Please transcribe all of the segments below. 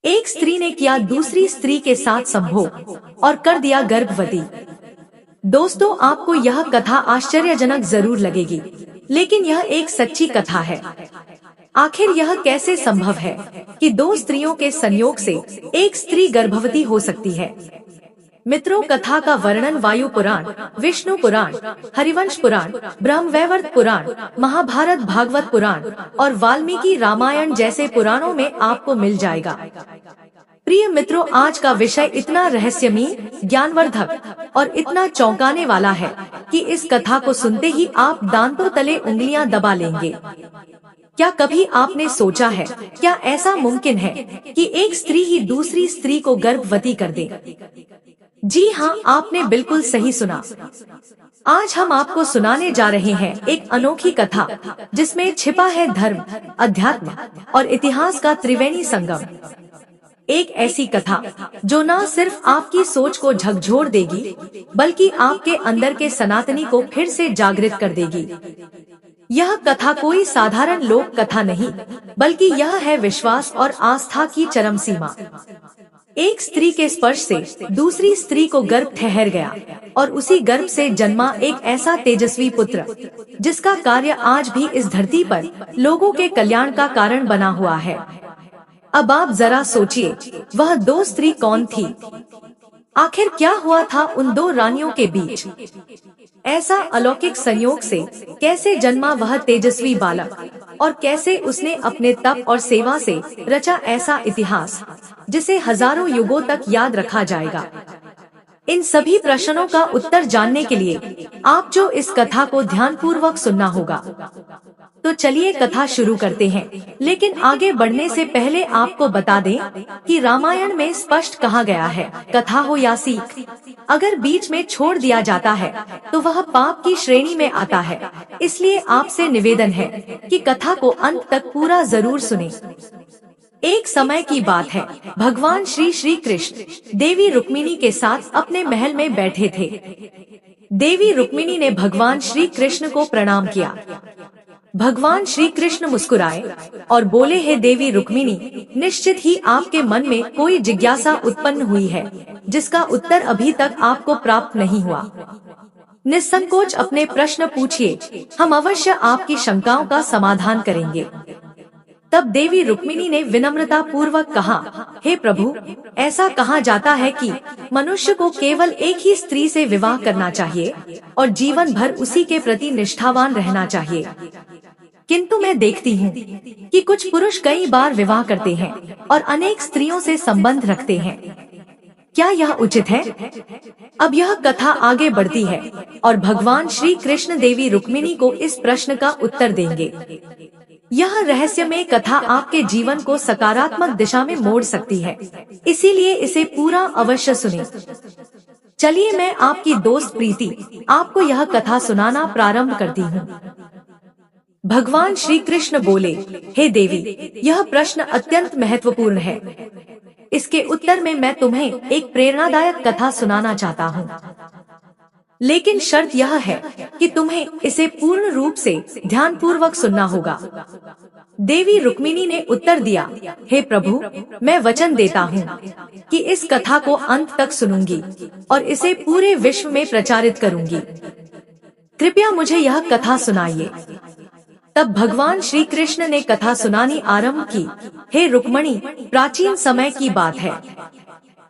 एक स्त्री ने किया दूसरी स्त्री के साथ संभोग और कर दिया गर्भवती। दोस्तों, आपको यह कथा आश्चर्यजनक जरूर लगेगी, लेकिन यह एक सच्ची कथा है। आखिर यह कैसे संभव है कि दो स्त्रियों के संयोग से एक स्त्री गर्भवती हो सकती है? मित्रों, कथा का वर्णन वायु पुराण, विष्णु पुराण, हरिवंश पुराण, ब्रह्मवैवर्त पुराण, महाभारत भागवत पुराण और वाल्मीकि रामायण जैसे पुराणों में आपको मिल जाएगा। प्रिय मित्रों, आज का विषय इतना रहस्यमयी, ज्ञानवर्धक और इतना चौंकाने वाला है कि इस कथा को सुनते ही आप दांतों तले उंगलियां दबा लेंगे। क्या कभी आपने सोचा है, क्या ऐसा मुमकिन है कि एक स्त्री ही दूसरी स्त्री को गर्भवती कर दे? जी हाँ, आपने बिल्कुल सही सुना। आज हम आपको सुनाने जा रहे हैं एक अनोखी कथा, जिसमें छिपा है धर्म, अध्यात्म और इतिहास का त्रिवेणी संगम। एक ऐसी कथा जो न सिर्फ आपकी सोच को झकझोर देगी, बल्कि आपके अंदर के सनातनी को फिर से जागृत कर देगी। यह कथा कोई साधारण लोक कथा नहीं, बल्कि यह है विश्वास और आस्था की चरम सीमा। एक स्त्री के स्पर्श से दूसरी स्त्री को गर्भ ठहर गया और उसी गर्भ से जन्मा एक ऐसा तेजस्वी पुत्र, जिसका कार्य आज भी इस धरती पर लोगों के कल्याण का कारण बना हुआ है। अब आप जरा सोचिए, वह दो स्त्री कौन थी? आखिर क्या हुआ था उन दो रानियों के बीच? ऐसा अलौकिक संयोग से कैसे जन्मा वह तेजस्वी बालक, और कैसे उसने अपने तप और सेवा से रचा ऐसा इतिहास जिसे हजारों युगों तक याद रखा जाएगा? इन सभी प्रश्नों का उत्तर जानने के लिए आप जो इस कथा को ध्यानपूर्वक सुनना होगा। तो चलिए कथा शुरू करते हैं। लेकिन आगे बढ़ने से पहले आपको बता दें कि रामायण में स्पष्ट कहा गया है, कथा हो या सीख, अगर बीच में छोड़ दिया जाता है तो वह पाप की श्रेणी में आता है। इसलिए आपसे निवेदन है कि कथा को अंत तक पूरा जरूर सुनें। एक समय की बात है, भगवान श्री कृष्ण देवी रुक्मिणी के साथ अपने महल में बैठे थे। देवी रुक्मिणी ने भगवान श्री कृष्ण को प्रणाम किया। भगवान श्री कृष्ण मुस्कुराए और बोले, हे देवी रुक्मिणी, निश्चित ही आपके मन में कोई जिज्ञासा उत्पन्न हुई है, जिसका उत्तर अभी तक आपको प्राप्त नहीं हुआ। निसंकोच अपने प्रश्न पूछिए, हम अवश्य आपकी शंकाओं का समाधान करेंगे। तब देवी रुक्मिणी ने विनम्रता पूर्वक कहा, हे प्रभु, ऐसा कहा जाता है कि मनुष्य को केवल एक ही स्त्री से विवाह करना चाहिए और जीवन भर उसी के प्रति निष्ठावान रहना चाहिए। किंतु मैं देखती हूँ कि कुछ पुरुष कई बार विवाह करते हैं और अनेक स्त्रियों से संबंध रखते हैं। क्या यह उचित है? अब यह कथा आगे बढ़ती है और भगवान श्री कृष्ण देवी रुक्मिणी को इस प्रश्न का उत्तर देंगे। यह रहस्यमय कथा आपके जीवन को सकारात्मक दिशा में मोड़ सकती है, इसीलिए इसे पूरा अवश्य सुनें। चलिए, मैं आपकी दोस्त प्रीति आपको यह कथा सुनाना प्रारंभ करती हूँ। भगवान श्री कृष्ण बोले, हे देवी, यह प्रश्न अत्यंत महत्वपूर्ण है। इसके उत्तर में मैं तुम्हें एक प्रेरणादायक कथा सुनाना चाहता हूँ, लेकिन शर्त यह है कि तुम्हें इसे पूर्ण रूप से ध्यानपूर्वक सुनना होगा। देवी रुक्मिणी ने उत्तर दिया, हे प्रभु, मैं वचन देता हूँ कि इस कथा को अंत तक सुनूंगी और इसे पूरे विश्व में प्रचारित करूंगी। कृपया मुझे यह कथा सुनाइए। तब भगवान श्री कृष्ण ने कथा सुनानी आरंभ की। हे रुक्मिणी, प्राचीन समय की बात है।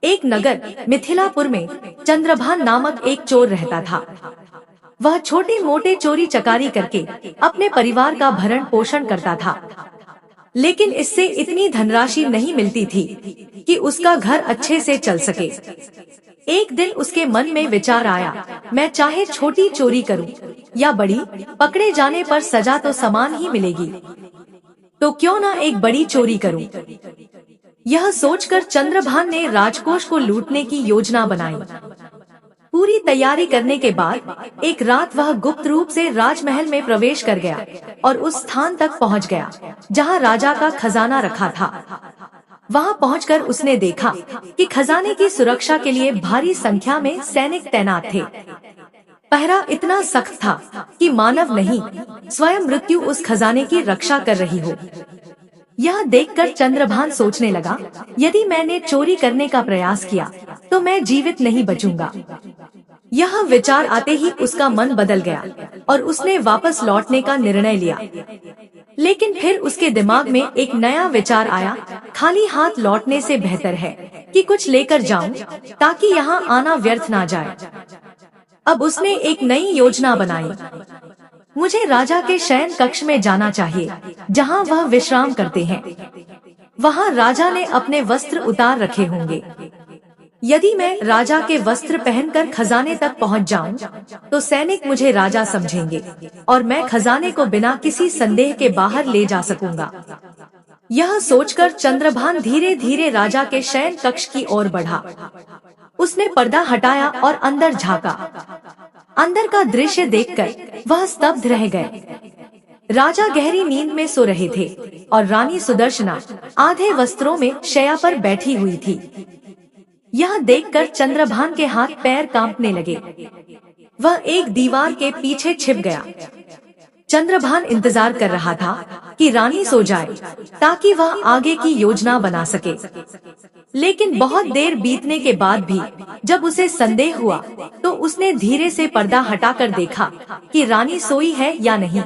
एक नगर मिथिलापुर में चंद्रभान नामक एक चोर रहता था। वह छोटे मोटे चोरी चकारी करके अपने परिवार का भरण पोषण करता था, लेकिन इससे इतनी धनराशि नहीं मिलती थी कि उसका घर अच्छे से चल सके। एक दिन उसके मन में विचार आया, मैं चाहे छोटी चोरी करूं या बड़ी, पकड़े जाने पर सजा तो समान ही मिलेगी, तो क्यों ना एक बड़ी चोरी करूं। यह सोचकर चंद्रभान ने राजकोष को लूटने की योजना बनाई। पूरी तैयारी करने के बाद एक रात वह गुप्त रूप से राजमहल में प्रवेश कर गया और उस स्थान तक पहुंच गया जहां राजा का खजाना रखा था। वहां पहुंचकर उसने देखा कि खजाने की सुरक्षा के लिए भारी संख्या में सैनिक तैनात थे। पहरा इतना सख्त था कि मानव नहीं, स्वयं मृत्यु उस खजाने की रक्षा कर रही हो। यह देखकर चंद्रभान सोचने लगा, यदि मैंने चोरी करने का प्रयास किया तो मैं जीवित नहीं बचूंगा। यह विचार आते ही उसका मन बदल गया और उसने वापस लौटने का निर्णय लिया। लेकिन फिर उसके दिमाग में एक नया विचार आया, खाली हाथ लौटने से बेहतर है कि कुछ लेकर जाऊं ताकि यहाँ आना व्यर्थ ना जाए। अब उसने एक नई योजना बनाई। मुझे राजा के शयन कक्ष में जाना चाहिए, जहाँ वह विश्राम करते हैं। वहाँ राजा ने अपने वस्त्र उतार रखे होंगे। यदि मैं राजा के वस्त्र पहनकर खजाने तक पहुँच जाऊं, तो सैनिक मुझे राजा समझेंगे और मैं खजाने को बिना किसी संदेह के बाहर ले जा सकूंगा। यह सोचकर चंद्रभान धीरे धीरे राजा के शयन कक्ष की ओर बढ़ा। उसने पर्दा हटाया और अंदर झांका। अंदर का दृश्य देखकर वह स्तब्ध रह गए। राजा गहरी नींद में सो रहे थे और रानी सुदर्शना आधे वस्त्रों में शैया पर बैठी हुई थी। यह देखकर चंद्रभान के हाथ पैर कांपने लगे। वह एक दीवार के पीछे छिप गया। चंद्रभान इंतजार कर रहा था कि रानी सो जाए ताकि वह आगे की योजना बना सके। लेकिन बहुत देर बीतने के बाद भी जब उसे संदेह हुआ तो उसने धीरे से पर्दा हटाकर देखा कि रानी सोई है या नहीं।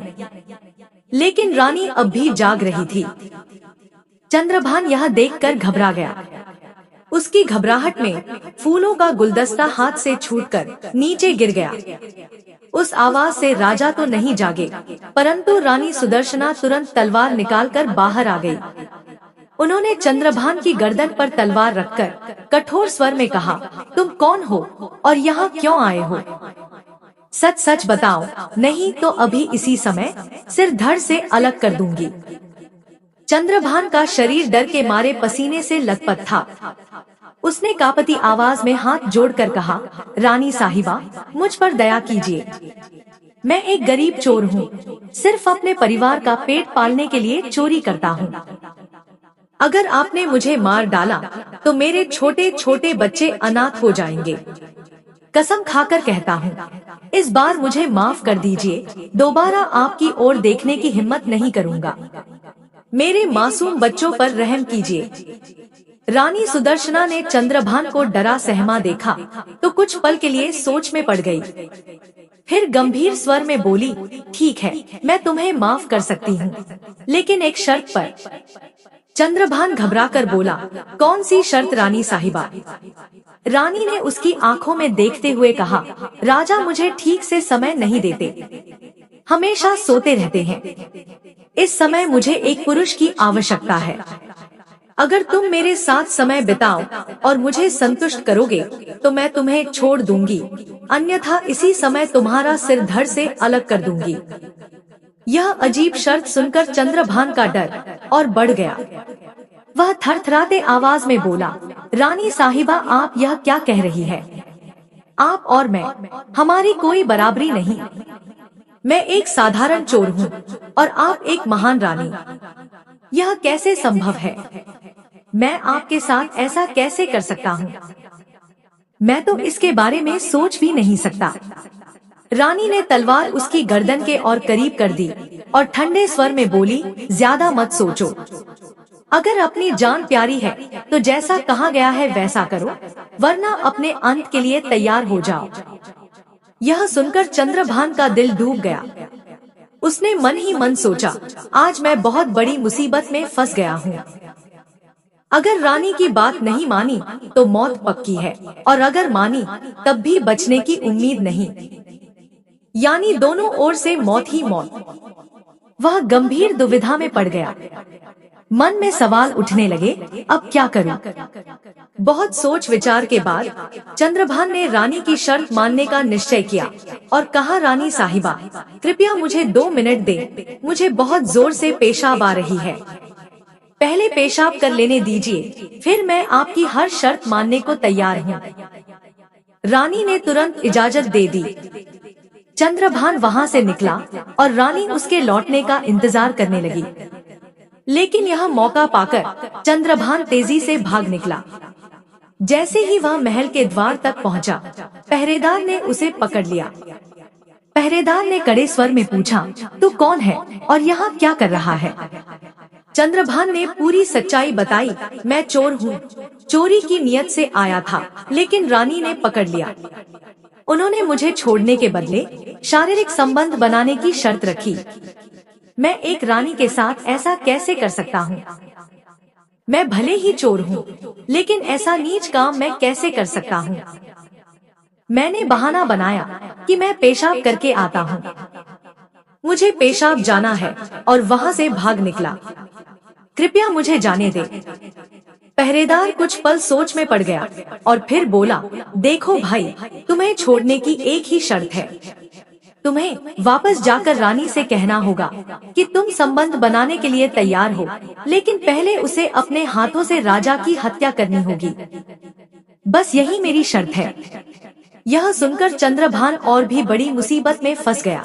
लेकिन रानी अब भी जाग रही थी। चंद्रभान यह देखकर घबरा गया। उसकी घबराहट में फूलों का गुलदस्ता हाथ से छूटकर नीचे गिर गया। उस आवाज से राजा तो नहीं जागे, परंतु रानी सुदर्शना तुरंत तलवार निकालकर बाहर आ गई। उन्होंने चंद्रभान की गर्दन पर तलवार रखकर कठोर स्वर में कहा, तुम कौन हो और यहाँ क्यों आए हो? सच सच बताओ, नहीं तो अभी इसी समय सिर धड़ से अलग कर दूंगी। चंद्रभान का शरीर डर के मारे पसीने से लथपथ था। उसने कांपती आवाज में हाथ जोड़कर कहा, रानी साहिबा, मुझ पर दया कीजिए। मैं एक गरीब चोर हूँ, सिर्फ अपने परिवार का पेट पालने के लिए चोरी करता हूँ। अगर आपने मुझे मार डाला तो मेरे छोटे छोटे बच्चे अनाथ हो जाएंगे। कसम खाकर कहता हूँ, इस बार मुझे माफ कर दीजिए। दोबारा आपकी ओर देखने की हिम्मत नहीं करूँगा। मेरे मासूम बच्चों पर रहम कीजिए। रानी सुदर्शना ने चंद्रभान को डरा सहमा देखा तो कुछ पल के लिए सोच में पड़ गई। फिर गंभीर स्वर में बोली, ठीक है, मैं तुम्हें माफ कर सकती हूँ, लेकिन एक शर्त पर। चंद्रभान घबराकर बोला, कौन सी शर्त रानी साहिबा? रानी ने उसकी आंखों में देखते हुए कहा, राजा मुझे ठीक से समय नहीं देते, हमेशा सोते रहते हैं। इस समय मुझे एक पुरुष की आवश्यकता है। अगर तुम मेरे साथ समय बिताओ और मुझे संतुष्ट करोगे तो मैं तुम्हें छोड़ दूंगी, अन्यथा इसी समय तुम्हारा सिर धड़ से अलग कर दूंगी। यह अजीब शर्त सुनकर चंद्रभान का डर और बढ़ गया। वह थरथराते आवाज में बोला, रानी साहिबा, आप यह क्या कह रही है? आप और मैं, हमारी कोई बराबरी नहीं। मैं एक साधारण चोर हूँ और आप एक महान रानी। यह कैसे संभव है? मैं आपके साथ ऐसा कैसे कर सकता हूँ? मैं तो इसके बारे में सोच भी नहीं सकता। रानी ने तलवार उसकी गर्दन के और करीब कर दी और ठंडे स्वर में बोली, ज्यादा मत सोचो। अगर अपनी जान प्यारी है तो जैसा कहा गया है वैसा करो, वरना अपने अंत के लिए तैयार हो जाओ। यह सुनकर चंद्रभान का दिल डूब गया। उसने मन ही मन सोचा, आज मैं बहुत बड़ी मुसीबत में फंस गया हूँ। अगर रानी की बात नहीं मानी तो मौत पक्की है, और अगर मानी तब भी बचने की उम्मीद नहीं, यानी दोनों ओर से मौत ही मौत। वह गंभीर दुविधा में पड़ गया। मन में सवाल उठने लगे, अब क्या करूं? बहुत सोच विचार के बाद चंद्रभान ने रानी की शर्त मानने का निश्चय किया और कहा, रानी साहिबा, कृपया मुझे 2 मिनट दें, मुझे बहुत जोर से पेशाब आ रही है। पहले पेशाब कर लेने दीजिए, फिर मैं आपकी हर शर्त मानने को तैयार हूँ। रानी ने तुरंत इजाजत दे दी। चंद्रभान वहाँ से निकला और रानी उसके लौटने का इंतजार करने लगी। लेकिन यह मौका पाकर चंद्रभान तेजी से भाग निकला। जैसे ही वह महल के द्वार तक पहुंचा, पहरेदार ने उसे पकड़ लिया। पहरेदार ने कड़े स्वर में पूछा, तू कौन है और यहाँ क्या कर रहा है? चंद्रभान ने पूरी सच्चाई बताई। मैं चोर हूँ, चोरी की नियत से आया था, लेकिन रानी ने पकड़ लिया। उन्होंने मुझे छोड़ने के बदले शारीरिक संबंध बनाने की शर्त रखी। मैं एक रानी के साथ ऐसा कैसे कर सकता हूँ? मैं भले ही चोर हूँ, लेकिन ऐसा नीच काम मैं कैसे कर सकता हूँ? मैंने बहाना बनाया कि मैं पेशाब करके आता हूँ। मुझे पेशाब जाना है और वहाँ से भाग निकला। कृपया मुझे जाने दे। पहरेदार कुछ पल सोच में पड़ गया और फिर बोला, देखो भाई, तुम्हें छोड़ने की एक ही शर्त है। तुम्हें वापस जाकर रानी से कहना होगा कि तुम संबंध बनाने के लिए तैयार हो, लेकिन पहले उसे अपने हाथों से राजा की हत्या करनी होगी। बस यही मेरी शर्त है। यह सुनकर चंद्रभान और भी बड़ी मुसीबत में फंस गया।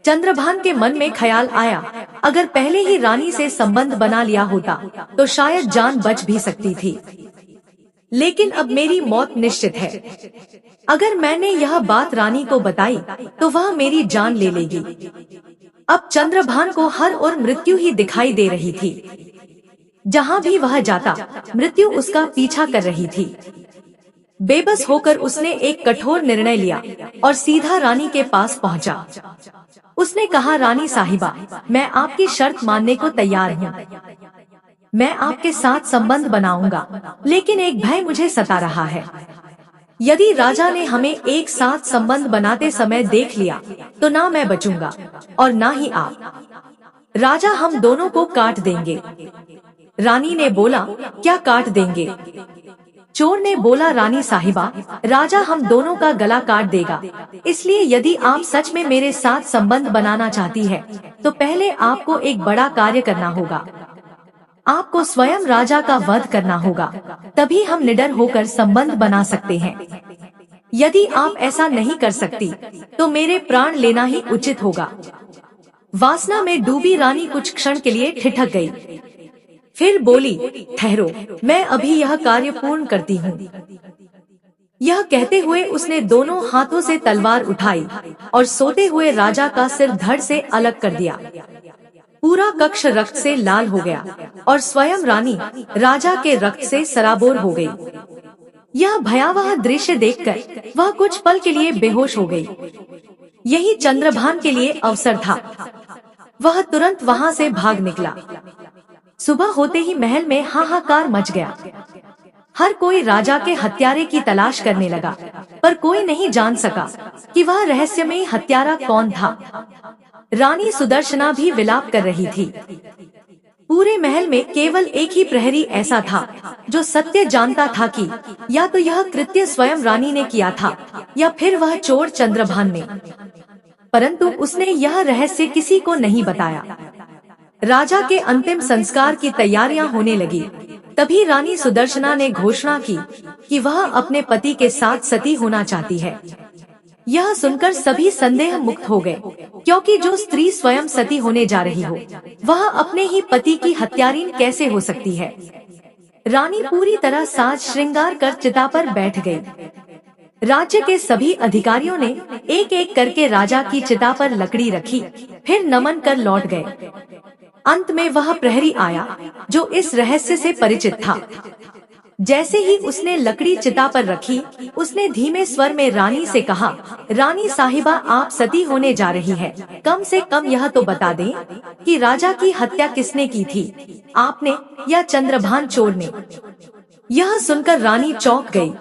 चंद्रभान के मन में ख्याल आया, अगर पहले ही रानी से संबंध बना लिया होता तो शायद जान बच भी सकती थी, लेकिन अब मेरी मौत निश्चित है। अगर मैंने यह बात रानी को बताई तो वह मेरी जान ले लेगी। अब चंद्रभान को हर ओर मृत्यु ही दिखाई दे रही थी। जहाँ भी वह जाता, मृत्यु उसका पीछा कर रही थी। बेबस होकर उसने एक कठोर निर्णय लिया और सीधा रानी के पास पहुंचा। उसने कहा, रानी साहिबा, मैं आपकी शर्त मानने को तैयार हूँ। मैं आपके साथ संबंध बनाऊंगा, लेकिन एक भय मुझे सता रहा है। यदि राजा ने हमें एक साथ संबंध बनाते समय देख लिया तो ना मैं बचूंगा और ना ही आप। राजा हम दोनों को काट देंगे। रानी ने बोला, क्या काट देंगे? चोर ने बोला, रानी साहिबा, राजा हम दोनों का गला काट देगा। इसलिए यदि आप सच में मेरे साथ संबंध बनाना चाहती है तो पहले आपको एक बड़ा कार्य करना होगा। आपको स्वयं राजा का वध करना होगा, तभी हम निडर होकर संबंध बना सकते हैं। यदि आप ऐसा नहीं कर सकती तो मेरे प्राण लेना ही उचित होगा। वासना में डूबी रानी कुछ क्षण के लिए ठिठक गई, फिर बोली, ठहरो, मैं अभी यह कार्य पूर्ण करती हूँ। यह कहते हुए उसने दोनों हाथों से तलवार उठाई और सोते हुए राजा का सिर धड़ से अलग कर दिया। पूरा कक्ष रक्त से लाल हो गया और स्वयं रानी राजा के रक्त से सराबोर हो गई। यह भयावह दृश्य देखकर वह कुछ पल के लिए बेहोश हो गई। यही चंद्रभान के लिए अवसर था। वह तुरंत वहाँ से भाग निकला। सुबह होते ही महल में हाहाकार मच गया। हर कोई राजा के हत्यारे की तलाश करने लगा, पर कोई नहीं जान सका कि वह रहस्यमयी हत्यारा कौन था। रानी सुदर्शना भी विलाप कर रही थी। पूरे महल में केवल एक ही प्रहरी ऐसा था जो सत्य जानता था कि या तो यह कृत्य स्वयं रानी ने किया था या फिर वह चोर चंद्रभान ने, परंतु उसने यह रहस्य किसी को नहीं बताया। राजा के अंतिम संस्कार की तैयारियां होने लगी। तभी रानी सुदर्शना ने घोषणा की कि वह अपने पति के साथ सती होना चाहती है। यह सुनकर सभी संदेह मुक्त हो गए, क्योंकि जो स्त्री स्वयं सती होने जा रही हो वह अपने ही पति की हत्यारीन कैसे हो सकती है। रानी पूरी तरह साज श्रृंगार कर चिता पर बैठ गई। राज्य के सभी अधिकारियों ने एक एक करके राजा की चिता पर लकड़ी रखी, फिर नमन कर लौट गए। अंत में वह प्रहरी आया जो इस रहस्य से परिचित था। जैसे ही उसने लकड़ी चिता पर रखी, उसने धीमे स्वर में रानी से कहा, रानी साहिबा, आप सती होने जा रही है। कम से कम यह तो बता दें कि राजा की हत्या किसने की थी, आपने या चंद्रभान चोर ने? यह सुनकर रानी चौंक गई।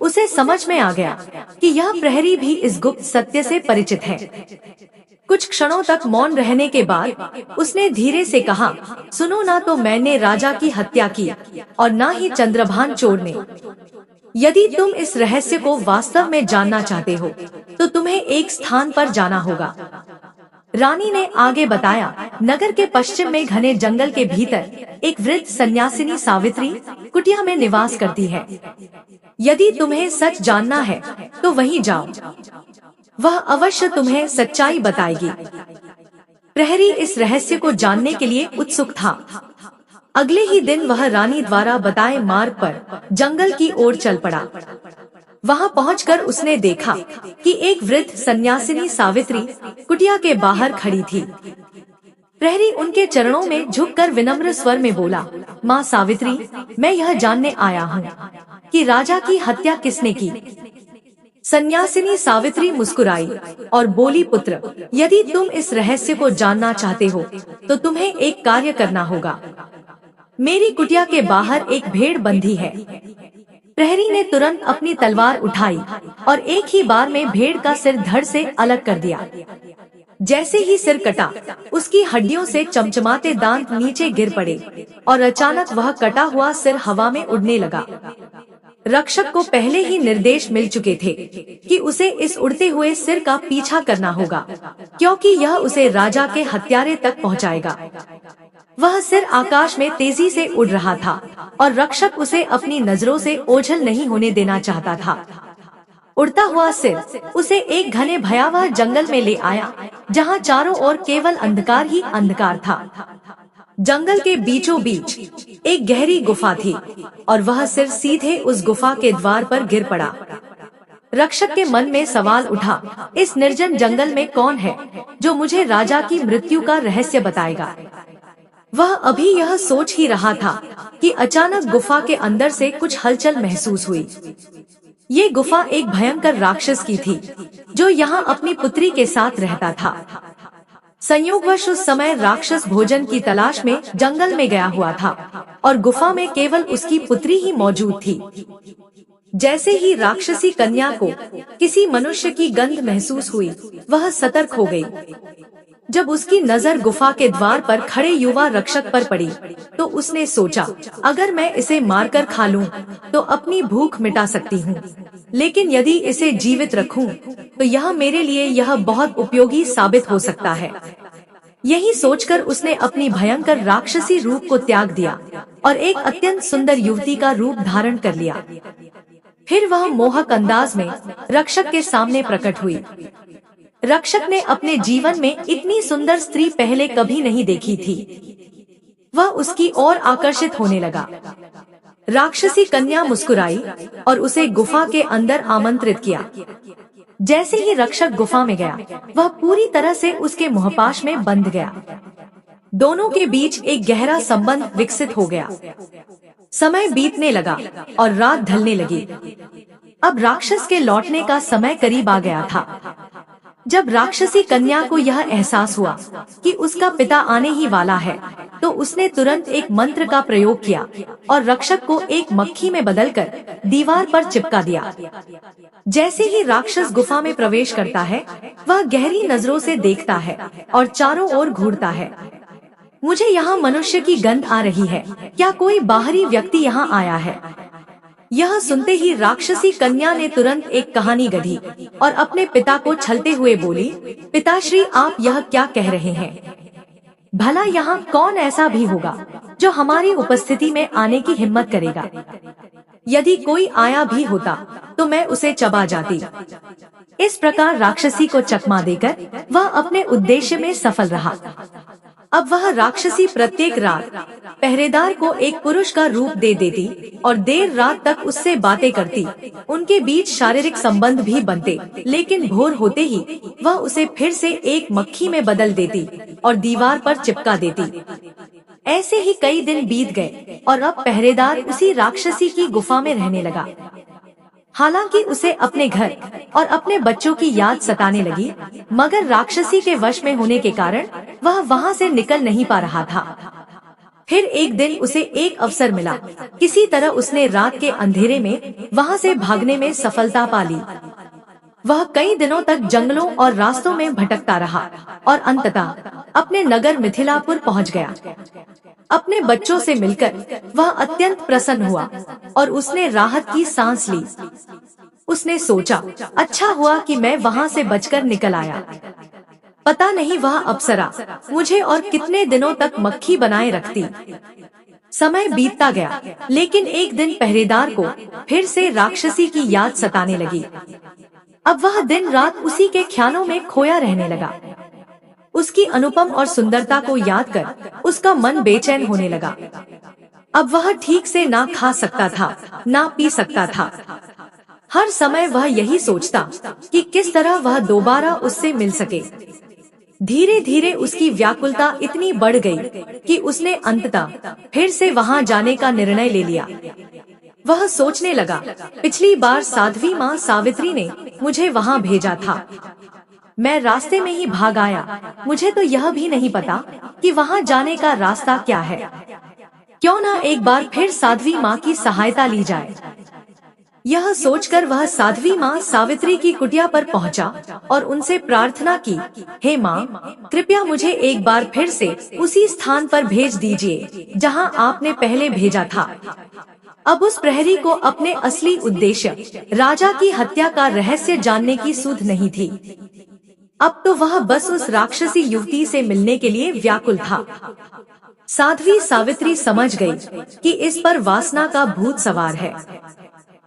उसे समझ में आ गया कि यह प्रहरी भी इस गुप्त सत्य से परिचित है। कुछ क्षणों तक मौन रहने के बाद उसने धीरे से कहा, सुनो ना, तो मैंने राजा की हत्या की और ना ही चंद्रभान चोर ने। यदि तुम इस रहस्य को वास्तव में जानना चाहते हो तो तुम्हें एक स्थान पर जाना होगा। रानी ने आगे बताया, नगर के पश्चिम में घने जंगल के भीतर एक वृद्ध सन्यासिनी सावित्री कुटिया में निवास करती है। यदि तुम्हें सच जानना है तो वहीं जाओ, वह अवश्य तुम्हें सच्चाई बताएगी। प्रहरी इस रहस्य को जानने के लिए उत्सुक था। अगले ही दिन वह रानी द्वारा बताए मार्ग पर जंगल की ओर चल पड़ा। वहां पहुंचकर उसने देखा कि एक वृद्ध सन्यासिनी सावित्री कुटिया के बाहर खड़ी थी। प्रहरी उनके चरणों में झुककर विनम्र स्वर में बोला, माँ सावित्री, मैं यह जानने आया हूँ कि राजा की हत्या किसने की। सन्यासिनी सावित्री मुस्कुराई और बोली, पुत्र, यदि तुम इस रहस्य को जानना चाहते हो तो तुम्हें एक कार्य करना होगा। मेरी कुटिया के बाहर एक भेड़ बंधी है। प्रहरी ने तुरंत अपनी तलवार उठाई और एक ही बार में भेड़ का सिर धड़ से अलग कर दिया। जैसे ही सिर कटा, उसकी हड्डियों से चमचमाते दांत नीचे गिर पड़े और अचानक वह कटा हुआ सिर हवा में उड़ने लगा। रक्षक को पहले ही निर्देश मिल चुके थे कि उसे इस उड़ते हुए सिर का पीछा करना होगा, क्योंकि यह उसे राजा के हत्यारे तक पहुंचाएगा। वह सिर आकाश में तेजी से उड़ रहा था और रक्षक उसे अपनी नजरों से ओझल नहीं होने देना चाहता था। उड़ता हुआ सिर उसे एक घने भयावह जंगल में ले आया, जहां चारों ओर केवल अंधकार ही अंधकार था। जंगल के बीचों बीच एक गहरी गुफा थी और वह सिर सीधे उस गुफा के द्वार पर गिर पड़ा। रक्षक के मन में सवाल उठा, इस निर्जन जंगल में कौन है जो मुझे राजा की मृत्यु का रहस्य बताएगा। वह अभी यह सोच ही रहा था कि अचानक गुफा के अंदर से कुछ हलचल महसूस हुई। ये गुफा एक भयंकर राक्षस की थी जो यहाँ अपनी पुत्री के साथ रहता था। संयोगवश उस समय राक्षस भोजन की तलाश में जंगल में गया हुआ था और गुफा में केवल उसकी पुत्री ही मौजूद थी। जैसे ही राक्षसी कन्या को किसी मनुष्य की गंध महसूस हुई, वह सतर्क हो गई। जब उसकी नजर गुफा के द्वार पर खड़े युवा रक्षक पर पड़ी, तो उसने सोचा, अगर मैं इसे मारकर खा लूं, तो अपनी भूख मिटा सकती हूँ, लेकिन यदि इसे जीवित रखूं, तो यह मेरे लिए यह बहुत उपयोगी साबित हो सकता है। यही सोचकर उसने अपनी भयंकर राक्षसी रूप को त्याग दिया और एक अत्यंत सुंदर युवती का रूप धारण कर लिया। फिर वह मोहक अंदाज में रक्षक के सामने प्रकट हुई। रक्षक ने अपने जीवन में इतनी सुंदर स्त्री पहले कभी नहीं देखी थी। वह उसकी ओर आकर्षित होने लगा। राक्षसी कन्या मुस्कुराई और उसे गुफा के अंदर आमंत्रित किया। जैसे ही रक्षक गुफा में गया, वह पूरी तरह से उसके मोहपाश में बंध गया। दोनों के बीच एक गहरा संबंध विकसित हो गया। समय बीतने लगा और रात ढलने लगी। अब राक्षस के लौटने का समय करीब आ गया था। जब राक्षसी कन्या को यह एहसास हुआ कि उसका पिता आने ही वाला है, तो उसने तुरंत एक मंत्र का प्रयोग किया और रक्षक को एक मक्खी में बदलकर दीवार पर चिपका दिया। जैसे ही राक्षस गुफा में प्रवेश करता है, वह गहरी नजरों से देखता है और चारों ओर घूरता है। मुझे यहाँ मनुष्य की गंध आ रही है, क्या कोई बाहरी व्यक्ति यहाँ आया है? यह सुनते ही राक्षसी कन्या ने तुरंत एक कहानी गढ़ी और अपने पिता को छलते हुए बोली, पिताश्री, आप यह क्या कह रहे हैं? भला यहाँ कौन ऐसा भी होगा जो हमारी उपस्थिति में आने की हिम्मत करेगा? यदि कोई आया भी होता तो मैं उसे चबा जाती। इस प्रकार राक्षसी को चकमा देकर वह अपने उद्देश्य में सफल रहा। अब वह राक्षसी प्रत्येक रात पहरेदार को एक पुरुष का रूप दे देती और देर रात तक उससे बातें करती। उनके बीच शारीरिक संबंध भी बनते, लेकिन भोर होते ही वह उसे फिर से एक मक्खी में बदल देती और दीवार पर चिपका देती। ऐसे ही कई दिन बीत गए और अब पहरेदार उसी राक्षसी की गुफा में रहने लगा। हालांकि उसे अपने घर और अपने बच्चों की याद सताने लगी, मगर राक्षसी के वश में होने के कारण वह वहां से निकल नहीं पा रहा था। फिर एक दिन उसे एक अवसर मिला। किसी तरह उसने रात के अंधेरे में वहां से भागने में सफलता पा ली। वह कई दिनों तक जंगलों और रास्तों में भटकता रहा और अंततः अपने नगर मिथिलापुर पहुंच गया। अपने बच्चों से मिलकर वह अत्यंत प्रसन्न हुआ और उसने राहत की सांस ली। उसने सोचा, अच्छा हुआ कि मैं वहां से बचकर निकल आया। पता नहीं वह अप्सरा मुझे और कितने दिनों तक मक्खी बनाए रखती। समय बीतता गया, लेकिन एक दिन पहरेदार को फिर से राक्षसी की याद सताने लगी। अब वह दिन रात उसी के ख्यालों में खोया रहने लगा। उसकी अनुपम और सुंदरता को याद कर उसका मन बेचैन होने लगा। अब वह ठीक से ना खा सकता था, ना पी सकता था। हर समय वह यही सोचता कि किस तरह वह दोबारा उससे मिल सके। धीरे धीरे उसकी व्याकुलता इतनी बढ़ गई कि उसने अंततः फिर से वहां जाने का निर्णय ले लिया। वह सोचने लगा, पिछली बार साध्वी माँ सावित्री ने मुझे वहां भेजा था, मैं रास्ते में ही भाग आया। मुझे तो यह भी नहीं पता कि वहां जाने का रास्ता क्या है। क्यों ना एक बार फिर साध्वी माँ की सहायता ली जाए। यह सोचकर वह साध्वी माँ सावित्री की कुटिया पर पहुंचा और उनसे प्रार्थना की, हे माँ, कृपया मुझे एक बार फिर से उसी स्थान पर भेज दीजिए जहां आपने पहले भेजा था। अब उस प्रहरी को अपने असली उद्देश्य राजा की हत्या का रहस्य जानने की सुध नहीं थी। अब तो वह बस उस राक्षसी युवती से मिलने के लिए व्याकुल था। साध्वी सावित्री समझ गई कि इस पर वासना का भूत सवार है।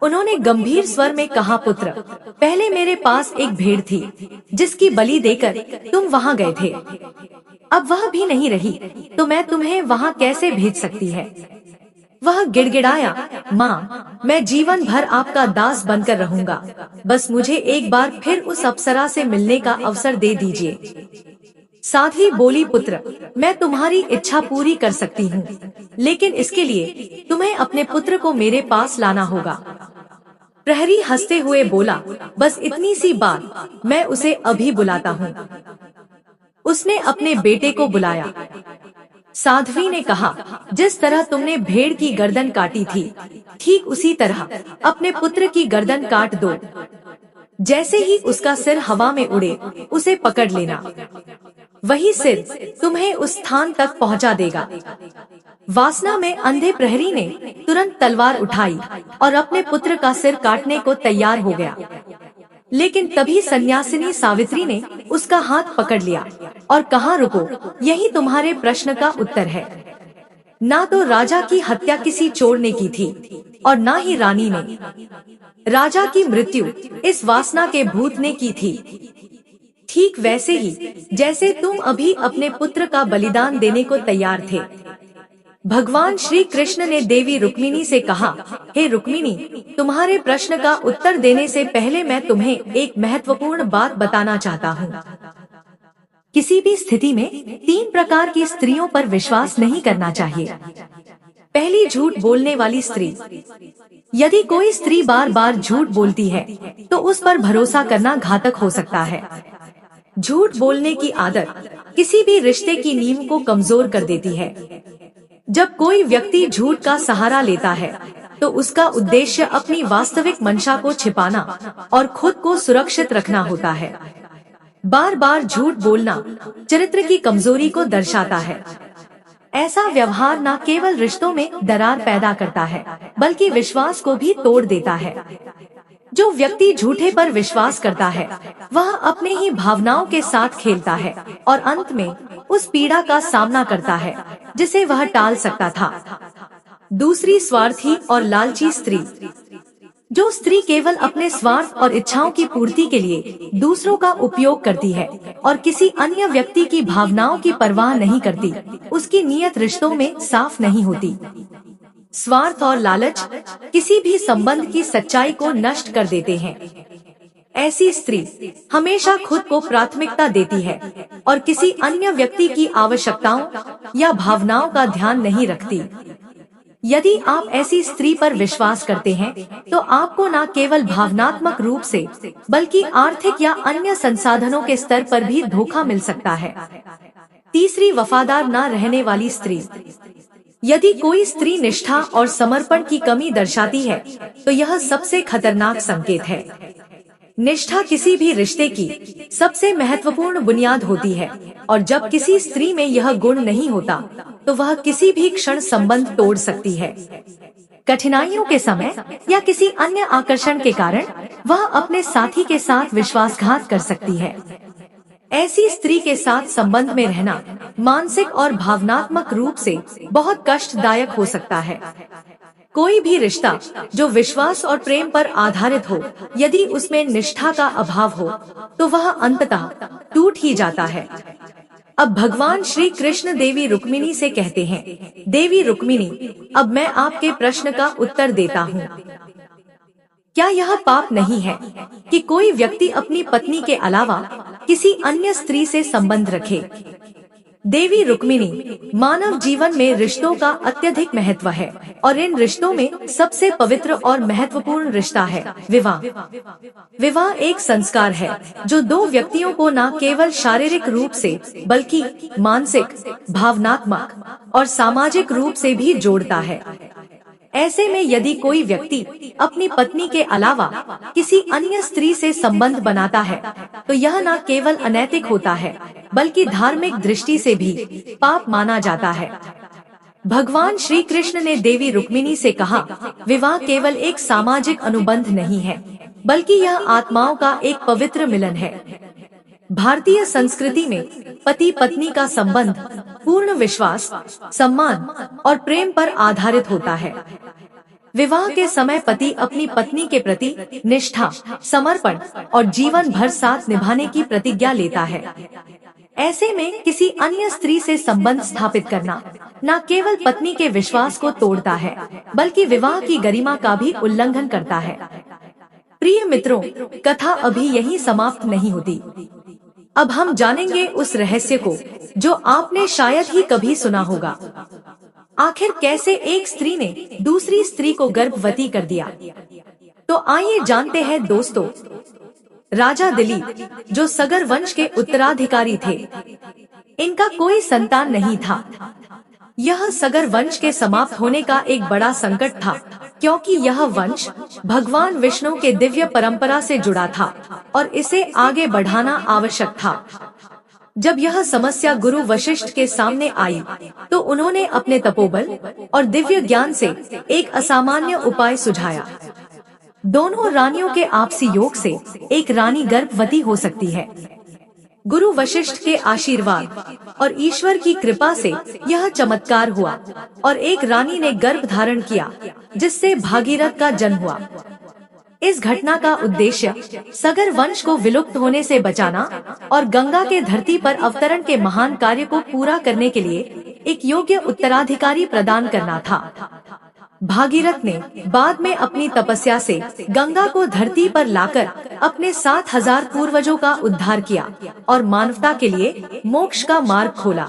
उन्होंने गंभीर स्वर में कहा, पुत्र, पहले मेरे पास एक भेड़ थी जिसकी बलि देकर तुम वहां गए थे। अब वह भी नहीं रही तो मैं तुम्हें वहां कैसे भेज सकती है। वह गिड़गिड़ाया, माँ, मैं जीवन भर आपका दास बनकर रहूंगा, बस मुझे एक बार फिर उस अप्सरा से मिलने का अवसर दे दीजिए। साध्वी बोली, पुत्र, मैं तुम्हारी इच्छा पूरी कर सकती हूँ, लेकिन इसके लिए तुम्हें अपने पुत्र को मेरे पास लाना होगा। प्रहरी हंसते हुए बोला, बस इतनी सी बात, मैं उसे अभी बुलाता हूँ। उसने अपने बेटे को बुलाया। साध्वी ने कहा, जिस तरह तुमने भेड़ की गर्दन काटी थी, ठीक उसी तरह अपने पुत्र की गर्दन काट दो। जैसे ही उसका सिर हवा में उड़े, उसे पकड़ लेना। वही सिर तुम्हें उस स्थान तक पहुंचा देगा। वासना में अंधे प्रहरी ने तुरंत तलवार उठाई और अपने पुत्र का सिर काटने को तैयार हो गया। लेकिन तभी सन्यासिनी सावित्री ने उसका हाथ पकड़ लिया और कहा, रुको, यही तुम्हारे प्रश्न का उत्तर है। ना तो राजा की हत्या किसी चोर ने की थी और ना ही रानी ने। राजा की मृत्यु इस वासना के भूत ने की थी। ठीक वैसे ही जैसे तुम अभी अपने पुत्र का बलिदान देने को तैयार थे। भगवान श्री कृष्ण ने देवी रुक्मिणी से कहा, हे रुक्मिणी, तुम्हारे प्रश्न का उत्तर देने से पहले मैं तुम्हें एक महत्वपूर्ण बात बताना चाहता हूँ। किसी भी स्थिति में 3 प्रकार की स्त्रियों पर विश्वास नहीं करना चाहिए। पहली, झूठ बोलने वाली स्त्री। यदि कोई स्त्री बार बार झूठ बोलती है तो उस पर भरोसा करना घातक हो सकता है। झूठ बोलने की आदत किसी भी रिश्ते की नींव को कमजोर कर देती है। जब कोई व्यक्ति झूठ का सहारा लेता है तो उसका उद्देश्य अपनी वास्तविक मंशा को छिपाना और खुद को सुरक्षित रखना होता है। बार बार झूठ बोलना चरित्र की कमजोरी को दर्शाता है। ऐसा व्यवहार न केवल रिश्तों में दरार पैदा करता है, बल्कि विश्वास को भी तोड़ देता है। जो व्यक्ति झूठे पर विश्वास करता है, वह अपने ही भावनाओं के साथ खेलता है और अंत में उस पीड़ा का सामना करता है जिसे वह टाल सकता था। दूसरी, स्वार्थी और लालची स्त्री। जो स्त्री केवल अपने स्वार्थ और इच्छाओं की पूर्ति के लिए दूसरों का उपयोग करती है और किसी अन्य व्यक्ति की भावनाओं की परवाह नहीं करती, उसकी नीयत रिश्तों में साफ नहीं होती। स्वार्थ और लालच किसी भी संबंध की सच्चाई को नष्ट कर देते हैं। ऐसी स्त्री हमेशा खुद को प्राथमिकता देती है और किसी अन्य व्यक्ति की आवश्यकताओं या भावनाओं का ध्यान नहीं रखती। यदि आप ऐसी स्त्री पर विश्वास करते हैं तो आपको न केवल भावनात्मक रूप से बल्कि आर्थिक या अन्य संसाधनों के स्तर पर भी धोखा मिल सकता है। तीसरी, वफादार न रहने वाली स्त्री। यदि कोई स्त्री निष्ठा और समर्पण की कमी दर्शाती है तो यह सबसे खतरनाक संकेत है। निष्ठा किसी भी रिश्ते की सबसे महत्वपूर्ण बुनियाद होती है और जब किसी स्त्री में यह गुण नहीं होता तो वह किसी भी क्षण संबंध तोड़ सकती है। कठिनाइयों के समय या किसी अन्य आकर्षण के कारण वह अपने साथी के साथ विश्वासघात कर सकती है। ऐसी स्त्री के साथ संबंध में रहना मानसिक और भावनात्मक रूप से बहुत कष्टदायक हो सकता है। कोई भी रिश्ता जो विश्वास और प्रेम पर आधारित हो, यदि उसमें निष्ठा का अभाव हो तो वह अंततः टूट ही जाता है। अब भगवान श्री कृष्ण देवी रुक्मिणी से कहते हैं, देवी रुक्मिणी, अब मैं आपके प्रश्न का उत्तर देता हूँ। क्या यह पाप नहीं है कि कोई व्यक्ति अपनी पत्नी के अलावा किसी अन्य स्त्री से संबंध रखे। देवी रुक्मिणी, मानव जीवन में रिश्तों का अत्यधिक महत्व है और इन रिश्तों में सबसे पवित्र और महत्वपूर्ण रिश्ता है विवाह। विवाह एक संस्कार है जो दो व्यक्तियों को न केवल शारीरिक रूप से बल्कि मानसिक, भावनात्मक और सामाजिक रूप से भी जोड़ता है। ऐसे में यदि कोई व्यक्ति अपनी पत्नी के अलावा किसी अन्य स्त्री से संबंध बनाता है तो यह न केवल अनैतिक होता है बल्कि धार्मिक दृष्टि से भी पाप माना जाता है। भगवान श्री कृष्ण ने देवी रुक्मिणी से कहा, विवाह केवल एक सामाजिक अनुबंध नहीं है बल्कि यह आत्माओं का एक पवित्र मिलन है। भारतीय संस्कृति में पति पत्नी का संबंध पूर्ण विश्वास, सम्मान और प्रेम पर आधारित होता है। विवाह के समय पति अपनी पत्नी के प्रति निष्ठा, समर्पण और जीवन भर साथ निभाने की प्रतिज्ञा लेता है। ऐसे में किसी अन्य स्त्री से संबंध स्थापित करना न केवल पत्नी के विश्वास को तोड़ता है बल्कि विवाह की गरिमा का भी उल्लंघन करता है। प्रिय मित्रों, कथा अभी यहीं समाप्त नहीं होती। अब हम जानेंगे उस रहस्य को जो आपने शायद ही कभी सुना होगा। आखिर कैसे एक स्त्री ने दूसरी स्त्री को गर्भवती कर दिया? तो आइए जानते हैं दोस्तों। राजा दिलीप, जो सगर वंश के उत्तराधिकारी थे, इनका कोई संतान नहीं था। यह सगर वंश के समाप्त होने का एक बड़ा संकट था, क्योंकि यह वंश भगवान विष्णु के दिव्य परंपरा से जुड़ा था और इसे आगे बढ़ाना आवश्यक था। जब यह समस्या गुरु वशिष्ठ के सामने आई, तो उन्होंने अपने तपोबल और दिव्य ज्ञान से एक असामान्य उपाय सुझाया। दोनों रानियों के आपसी योग से एक रानी गर्भवती हो सकती है। गुरु वशिष्ठ के आशीर्वाद और ईश्वर की कृपा से यह चमत्कार हुआ और एक रानी ने गर्भ धारण किया, जिससे भागीरथ का जन्म हुआ। इस घटना का उद्देश्य सगर वंश को विलुप्त होने से बचाना और गंगा के धरती पर अवतरण के महान कार्य को पूरा करने के लिए एक योग्य उत्तराधिकारी प्रदान करना था। भागीरथ ने बाद में अपनी तपस्या से गंगा को धरती पर लाकर अपने 7000 पूर्वजों का उद्धार किया और मानवता के लिए मोक्ष का मार्ग खोला।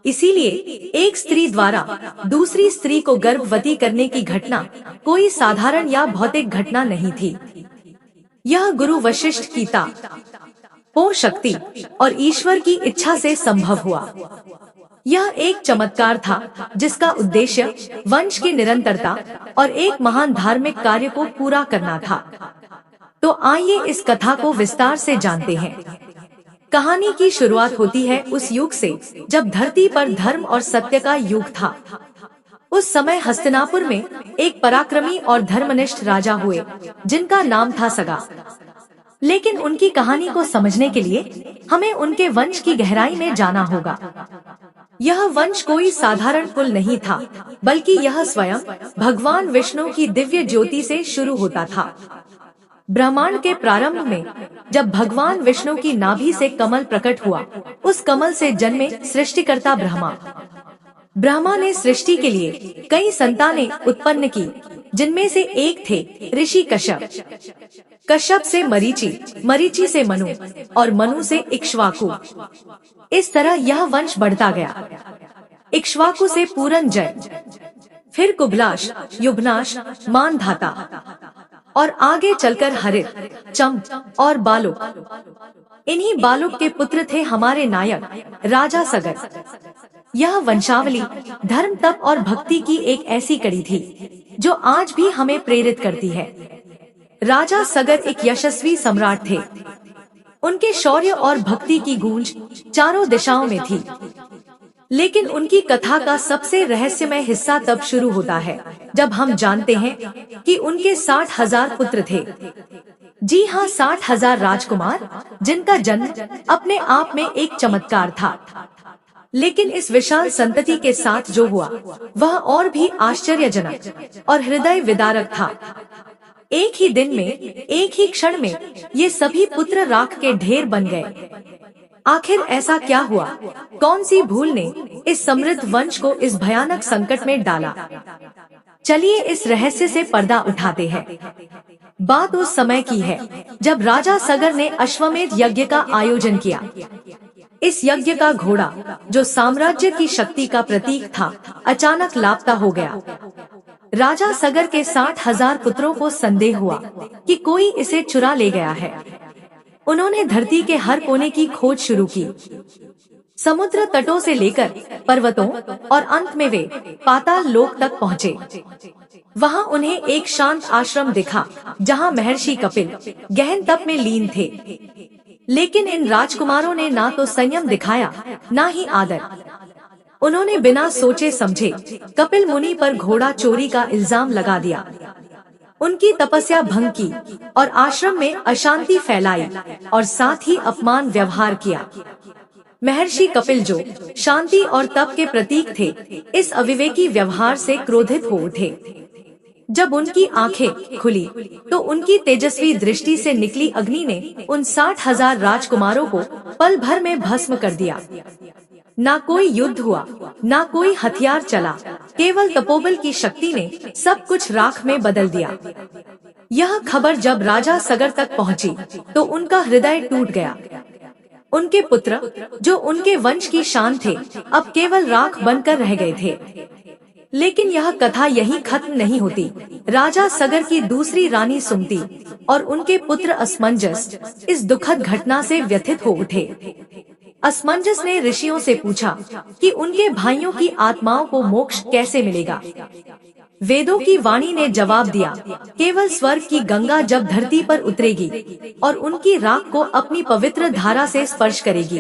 इसीलिए एक स्त्री द्वारा दूसरी स्त्री को गर्भवती करने की घटना कोई साधारण या भौतिक घटना नहीं थी। यह गुरु वशिष्ठ की तप शक्ति और ईश्वर की इच्छा से संभव हुआ। यह एक चमत्कार था जिसका उद्देश्य वंश की निरंतरता और एक महान धार्मिक कार्य को पूरा करना था। तो आइए इस कथा को विस्तार से जानते हैं। कहानी की शुरुआत होती है उस युग से जब धरती पर धर्म और सत्य का युग था। उस समय हस्तिनापुर में एक पराक्रमी और धर्मनिष्ठ राजा हुए जिनका नाम था सगा। लेकिन उनकी कहानी को समझने के लिए हमें उनके वंश की गहराई में जाना होगा। यह वंश कोई साधारण कुल नहीं था, बल्कि यह स्वयं भगवान विष्णु की दिव्य ज्योति से शुरू होता था। ब्रह्मांड के प्रारंभ में जब भगवान विष्णु की नाभि से कमल प्रकट हुआ, उस कमल से जन्मे सृष्टिकर्ता ब्रह्मा। ब्रह्मा ने सृष्टि के लिए कई संतानें उत्पन्न की, जिनमें से एक थे ऋषि कश्यप। कश्यप से मरीचि, मरीचि से मनु और मनु से इक्ष्वाकु। इस तरह यह वंश बढ़ता गया। इक्ष्वाकु से पूरंजय, फिर कुबलाश, युभनाश, मानधाता और आगे चलकर हरित, चंप और बालुक। इन्हीं बालुक के पुत्र थे हमारे नायक राजा सगर। यह वंशावली धर्म, तप और भक्ति की एक ऐसी कड़ी थी जो आज भी हमें प्रेरित करती है। राजा सगर एक यशस्वी सम्राट थे। उनके शौर्य और भक्ति की गूंज चारों दिशाओं में थी। लेकिन उनकी कथा का सबसे रहस्यमय हिस्सा तब शुरू होता है जब हम जानते हैं कि उनके 60,000 पुत्र थे। जी हाँ, 60,000 राजकुमार, जिनका जन्म अपने आप में एक चमत्कार था। लेकिन इस विशाल संतति के साथ जो हुआ वह और भी आश्चर्यजनक और हृदय विदारक था। एक ही दिन में, एक ही क्षण में ये सभी पुत्र राख के ढेर बन गए। आखिर ऐसा क्या हुआ? कौन सी भूल ने इस समृद्ध वंश को इस भयानक संकट में डाला? चलिए इस रहस्य से पर्दा उठाते हैं। बात उस समय की है जब राजा सगर ने अश्वमेध यज्ञ का आयोजन किया। इस यज्ञ का घोड़ा, जो साम्राज्य की शक्ति का प्रतीक था, अचानक लापता हो गया। राजा सगर के 60,000 पुत्रों को संदेह हुआ कि कोई इसे चुरा ले गया है। उन्होंने धरती के हर कोने की खोज शुरू की, समुद्र तटों से लेकर पर्वतों, और अंत में वे पाताल लोक तक पहुँचे। वहाँ उन्हें एक शांत आश्रम दिखा जहाँ महर्षि कपिल गहन तप में लीन थे। लेकिन इन राजकुमारों ने ना तो संयम दिखाया, ना ही आदर। उन्होंने बिना सोचे समझे कपिल मुनि पर घोड़ा चोरी का इल्जाम लगा दिया, उनकी तपस्या भंग की और आश्रम में अशांति फैलाई और साथ ही अपमान व्यवहार किया। महर्षि कपिल, जो शांति और तप के प्रतीक थे, इस अविवेकी व्यवहार से क्रोधित हो उठे। जब उनकी आंखें खुली तो उनकी तेजस्वी दृष्टि से निकली अग्नि ने उन 60,000 राजकुमारों को पल भर में भस्म कर दिया। ना कोई युद्ध हुआ, ना कोई हथियार चला, केवल तपोबल की शक्ति ने सब कुछ राख में बदल दिया। यह खबर जब राजा सगर तक पहुंची तो उनका हृदय टूट गया। उनके पुत्र, जो उनके वंश की शान थे, अब केवल राख बनकर रह गए थे। लेकिन यह कथा यहीं खत्म नहीं होती। राजा सगर की दूसरी रानी सुमति और उनके पुत्र असमंजस इस दुखद घटना से व्यथित हो उठे। असमंजस ने ऋषियों से पूछा कि उनके भाइयों की आत्माओं को मोक्ष कैसे मिलेगा। वेदों की वाणी ने जवाब दिया, केवल स्वर्ग की गंगा जब धरती पर उतरेगी और उनकी राख को अपनी पवित्र धारा से स्पर्श करेगी,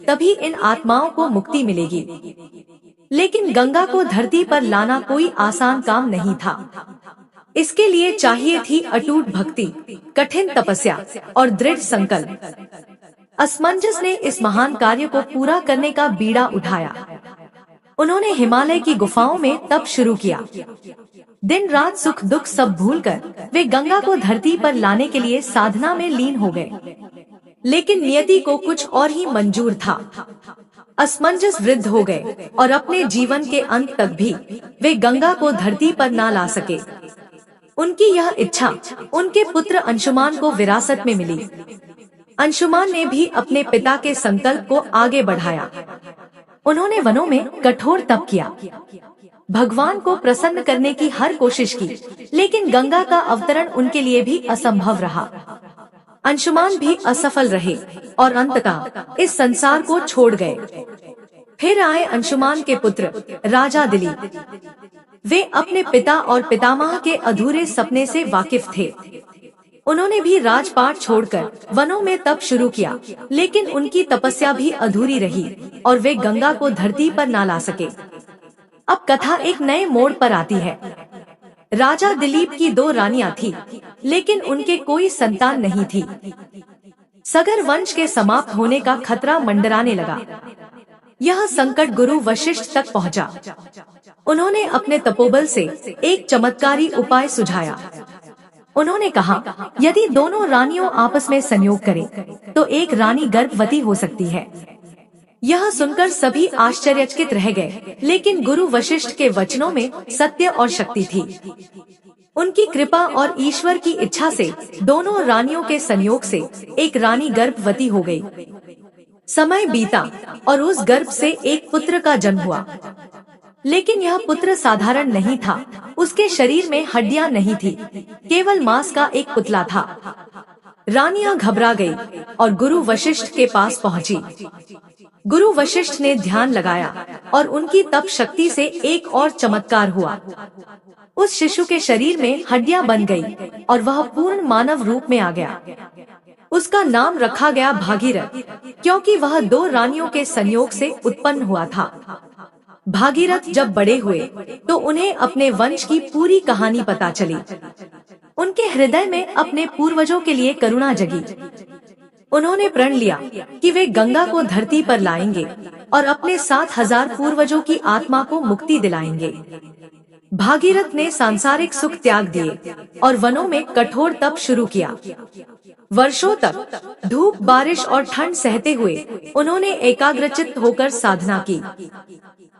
तभी इन आत्माओं को मुक्ति मिलेगी। लेकिन गंगा को धरती पर लाना कोई आसान काम नहीं था। इसके लिए चाहिए थी अटूट भक्ति, कठिन तपस्या और दृढ़ संकल्प। असमंजस ने इस महान कार्य को पूरा करने का बीड़ा उठाया। उन्होंने हिमालय की गुफाओं में तप शुरू किया। दिन रात सुख दुख सब भूलकर वे गंगा को धरती पर लाने के लिए साधना में लीन हो गए। लेकिन नियति को कुछ और ही मंजूर था। असमंजस वृद्ध हो गए और अपने जीवन के अंत तक भी वे गंगा को धरती पर ना ला सके। उनकी यह इच्छा उनके पुत्र अंशुमान को विरासत में मिली। अंशुमान ने भी अपने पिता के संकल्प को आगे बढ़ाया। उन्होंने वनों में कठोर तप किया, भगवान को प्रसन्न करने की हर कोशिश की, लेकिन गंगा का अवतरण उनके लिए भी असंभव रहा। अंशुमान भी असफल रहे और अंततः इस संसार को छोड़ गए। फिर आए अंशुमान के पुत्र राजा दिलीप। वे अपने पिता और पितामह के अधूरे सपने से वाकिफ थे। उन्होंने भी राजपाट छोड़कर वनों में तप शुरू किया, लेकिन उनकी तपस्या भी अधूरी रही और वे गंगा को धरती पर ना ला सके। अब कथा एक नए मोड़ पर आती है। राजा दिलीप की 2 रानियां थी, लेकिन उनके कोई संतान नहीं थी। सगर वंश के समाप्त होने का खतरा मंडराने लगा। यह संकट गुरु वशिष्ठ तक पहुंचा। उन्होंने अपने तपोबल से एक चमत्कारी उपाय सुझाया। उन्होंने कहा, यदि दोनों रानियों आपस में संयोग करें तो एक रानी गर्भवती हो सकती है। यह सुनकर सभी आश्चर्यचकित रह गए, लेकिन गुरु वशिष्ठ के वचनों में सत्य और शक्ति थी। उनकी कृपा और ईश्वर की इच्छा से दोनों रानियों के संयोग से एक रानी गर्भवती हो गई। समय बीता और उस गर्भ से एक पुत्र का जन्म हुआ। लेकिन यह पुत्र साधारण नहीं था। उसके शरीर में हड्डियां नहीं थी, केवल मांस का एक पुतला था। रानियां घबरा गई और गुरु वशिष्ठ के पास पहुंची। गुरु वशिष्ठ ने ध्यान लगाया और उनकी तप शक्ति से एक और चमत्कार हुआ। उस शिशु के शरीर में हड्डियां बन गई और वह पूर्ण मानव रूप में आ गया। उसका नाम रखा गया भागीरथ, क्योंकि वह 2 रानियों के संयोग से उत्पन्न हुआ था। भागीरथ जब बड़े हुए तो उन्हें अपने वंश की पूरी कहानी पता चली। उनके हृदय में अपने पूर्वजों के लिए करुणा जगी। उन्होंने प्रण लिया कि वे गंगा को धरती पर लाएंगे और अपने 7,000 पूर्वजों की आत्मा को मुक्ति दिलाएंगे। भागीरथ ने सांसारिक सुख त्याग दिए और वनों में कठोर तप शुरू किया। वर्षों तक धूप, बारिश और ठंड सहते हुए उन्होंने एकाग्रचित्त होकर साधना की।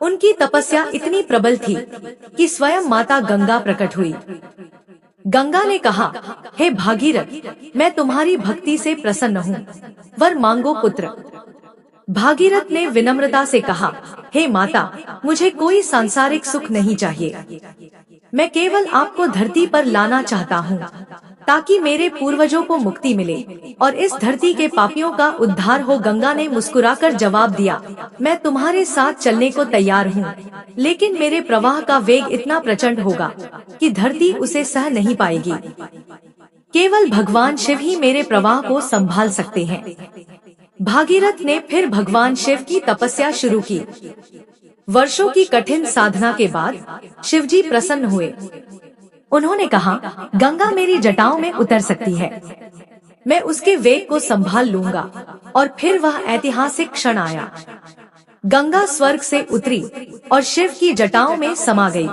उनकी तपस्या इतनी प्रबल थी कि स्वयं माता गंगा प्रकट हुई। गंगा ने कहा, हे भागीरथ, मैं तुम्हारी भक्ति से प्रसन्न हूँ, वर मांगो पुत्र। भागीरथ ने विनम्रता से कहा, हे माता, मुझे कोई सांसारिक सुख नहीं चाहिए। मैं केवल आपको धरती पर लाना चाहता हूँ ताकि मेरे पूर्वजों को मुक्ति मिले और इस धरती के पापियों का उद्धार हो। गंगा ने मुस्कुराकर जवाब दिया, मैं तुम्हारे साथ चलने को तैयार हूँ, लेकिन मेरे प्रवाह का वेग इतना प्रचंड होगा कि धरती उसे सह नहीं पाएगी। केवल भगवान शिव ही मेरे प्रवाह को संभाल सकते हैं। भागीरथ ने फिर भगवान शिव की तपस्या शुरू की। वर्षों की कठिन साधना के बाद शिवजी प्रसन्न हुए। उन्होंने कहा, गंगा मेरी जटाओं में उतर सकती है, मैं उसके वेग को संभाल लूंगा। और फिर वह ऐतिहासिक क्षण आया। गंगा स्वर्ग से उतरी और शिव की जटाओं में समा गई।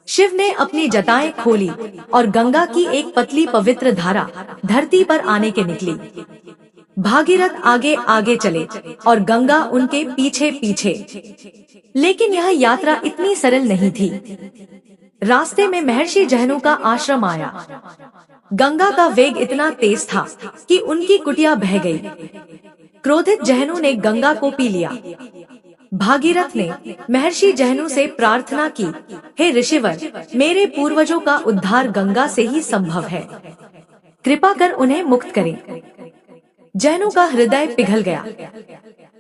शिव ने अपनी जटाएं खोली और गंगा की एक पतली पवित्र धारा धरती पर आने के निकली। भागीरथ आगे आगे चले और गंगा उनके पीछे पीछे। लेकिन यह यात्रा इतनी सरल नहीं थी। रास्ते में महर्षि जहनु का आश्रम आया। गंगा का वेग इतना तेज था कि उनकी कुटिया बह गई। क्रोधित जहनु ने गंगा को पी लिया। भागीरथ ने महर्षि जहनु से प्रार्थना की, हे ऋषिवर, मेरे पूर्वजों का उद्धार गंगा से ही संभव है, कृपा कर उन्हें मुक्त करें। जहनु का हृदय पिघल गया।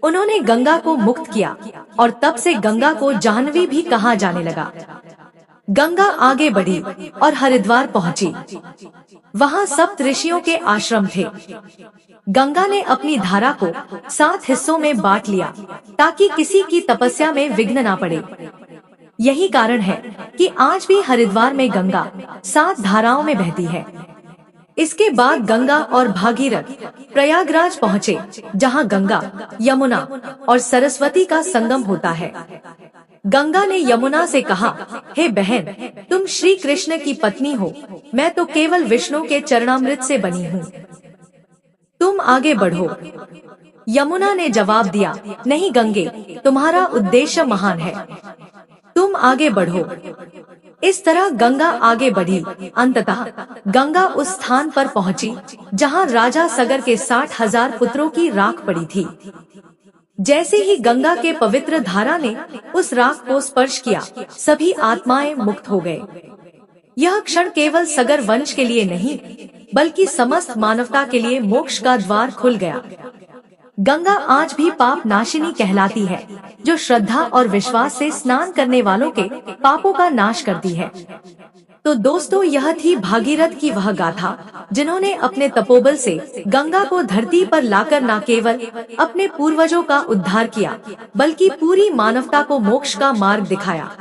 उन्होंने गंगा को मुक्त किया और तब से गंगा को जाह्नवी भी कहा जाने लगा। गंगा आगे बढ़ी और हरिद्वार पहुंची। वहां सप्त ऋषियों के आश्रम थे। गंगा ने अपनी धारा को 7 हिस्सों में बांट लिया ताकि किसी की तपस्या में विघ्न न पड़े। यही कारण है कि आज भी हरिद्वार में गंगा 7 धाराओं में बहती है। इसके बाद गंगा और भागीरथ प्रयागराज पहुँचे, जहाँ गंगा, यमुना और सरस्वती का संगम होता है। गंगा ने यमुना से कहा, हे बहन, तुम श्री कृष्ण की पत्नी हो, मैं तो केवल विष्णु के चरणामृत से बनी हूँ, तुम आगे बढ़ो। यमुना ने जवाब दिया, नहीं गंगे, तुम्हारा उद्देश्य महान है, तुम आगे बढ़ो। इस तरह गंगा आगे बढ़ी। अंततः गंगा उस स्थान पर पहुंची जहां राजा सगर के 60,000 पुत्रों की राख पड़ी थी। जैसे ही गंगा के पवित्र धारा ने उस राख को स्पर्श किया, सभी आत्माएं मुक्त हो गए। यह क्षण केवल सगर वंश के लिए नहीं, बल्कि समस्त मानवता के लिए मोक्ष का द्वार खुल गया। गंगा आज भी पाप नाशिनी कहलाती है, जो श्रद्धा और विश्वास से स्नान करने वालों के पापों का नाश करती है। तो दोस्तों, यह थी भागीरथ की वह गाथा, जिन्होंने अपने तपोबल से गंगा को धरती पर लाकर न केवल अपने पूर्वजों का उद्धार किया, बल्कि पूरी मानवता को मोक्ष का मार्ग दिखाया।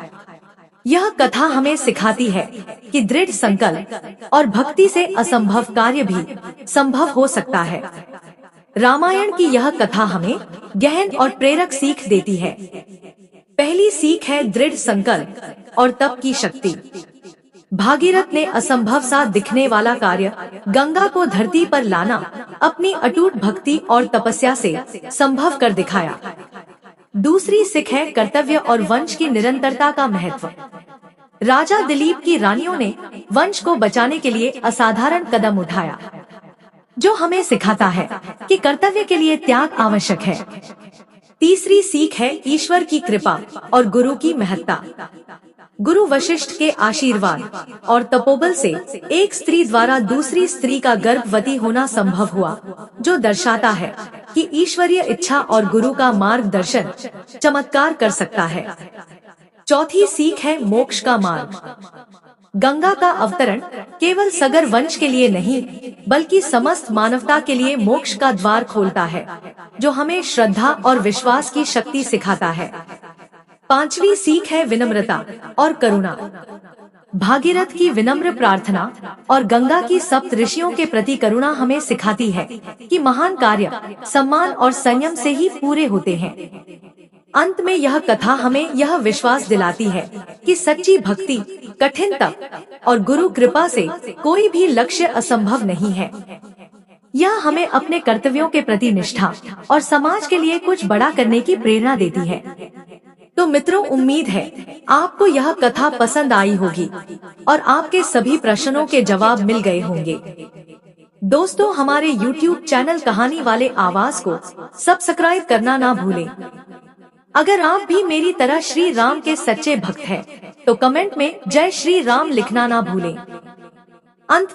यह कथा हमें सिखाती है कि दृढ़ संकल्प और भक्ति से असंभव कार्य भी संभव हो सकता है। रामायण की यह कथा हमें गहन और प्रेरक सीख देती है। पहली सीख है दृढ़ संकल्प और तप की शक्ति। भागीरथ ने असंभव सा दिखने वाला कार्य, गंगा को धरती पर लाना, अपनी अटूट भक्ति और तपस्या से संभव कर दिखाया। दूसरी सीख है कर्तव्य और वंश की निरंतरता का महत्व। राजा दिलीप की रानियों ने वंश को बचाने के लिए असाधारण कदम उठाया, जो हमें सिखाता है कि कर्तव्य के लिए त्याग आवश्यक है। तीसरी सीख है ईश्वर की कृपा और गुरु की महत्ता। गुरु वशिष्ठ के आशीर्वाद और तपोबल से एक स्त्री द्वारा दूसरी स्त्री का गर्भवती होना संभव हुआ, जो दर्शाता है कि ईश्वरीय इच्छा और गुरु का मार्गदर्शन चमत्कार कर सकता है। चौथी सीख है मोक्ष का मार्ग। गंगा का अवतरण केवल सगर वंश के लिए नहीं, बल्कि समस्त मानवता के लिए मोक्ष का द्वार खोलता है, जो हमें श्रद्धा और विश्वास की शक्ति सिखाता है। पांचवी सीख है विनम्रता और करुणा। भागीरथ की विनम्र प्रार्थना और गंगा की सप्त ऋषियों के प्रति करुणा हमें सिखाती है कि महान कार्य सम्मान और संयम से ही पूरे होते हैं। अंत में यह कथा हमें यह विश्वास दिलाती है कि सच्ची भक्ति, कठिन तप और गुरु कृपा से कोई भी लक्ष्य असंभव नहीं है। यह हमें अपने कर्तव्यों के प्रति निष्ठा और समाज के लिए कुछ बड़ा करने की प्रेरणा देती है। तो मित्रों, उम्मीद है आपको यह कथा पसंद आई होगी और आपके सभी प्रश्नों के जवाब मिल गए होंगे। दोस्तों, हमारे YouTube चैनल कहानी वाले आवाज को सब्सक्राइब करना ना भूलें। अगर आप भी मेरी तरह श्री राम के सच्चे भक्त हैं, तो कमेंट में जय श्री राम लिखना ना भूलें।